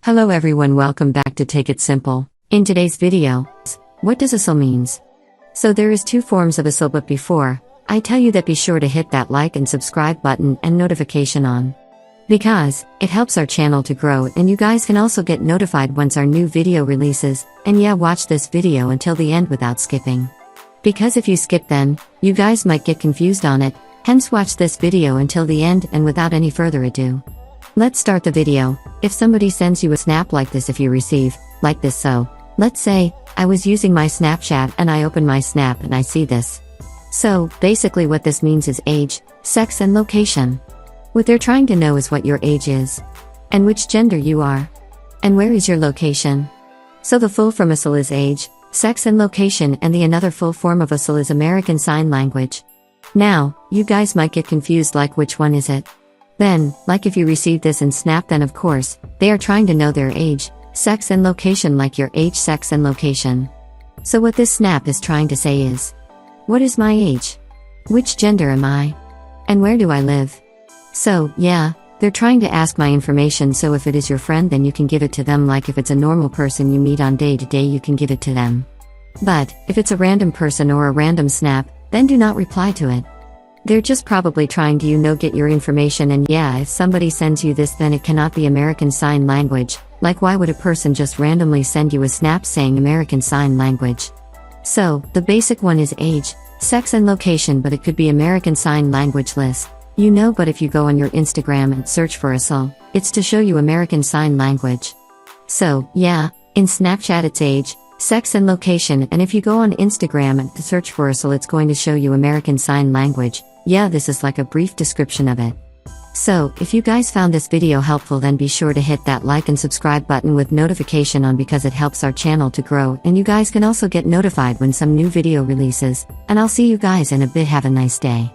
Hello everyone, welcome back to Take It Simple. In today's video, what does ASL means? So there is two forms of ASL, but before I tell you that, be sure to hit that like and subscribe button and notification on, because it helps our channel to grow, and you guys can also get notified once our new video releases. And yeah, watch this video until the end without skipping, because if you skip, then you guys might get confused on it. Hence, watch this video until the end, and without any further ado, let's start the video. If somebody sends you a snap like this, if you receive like this, so let's say I was using my Snapchat and I open my snap and I see this. So basically what this means is age, sex and location. What they're trying to know is what your age is, and which gender you are, and where is your location. So the full from ASL is age, sex and location, and the another full form of ASL is American Sign Language. Now, you guys might get confused like which one is it? Then, like if you receive this in Snap, then of course, they are trying to know their age, sex and location, like your age, sex and location. So what this snap is trying to say is, what is my age? Which gender am I? And where do I live? So, yeah, they're trying to ask my information, so if it is your friend, then you can give it to them, like if it's a normal person you meet on day to day, you can give it to them. But, if it's a random person or a random snap, then do not reply to it. They're just probably trying to, get your information, and yeah, if somebody sends you this, then it cannot be American Sign Language. Like, why would a person just randomly send you a snap saying American Sign Language? So, the basic one is age, sex and location, but it could be American Sign Language list. But if you go on your Instagram and search for ASL, it's to show you American Sign Language. So, yeah, in Snapchat it's age, sex and location, and if you go on Instagram and search for ASL, it's going to show you American Sign Language. Yeah, this is like a brief description of it. So, if you guys found this video helpful, then be sure to hit that like and subscribe button with notification on, because it helps our channel to grow, and you guys can also get notified when some new video releases. And I'll see you guys in a bit. Have a nice day.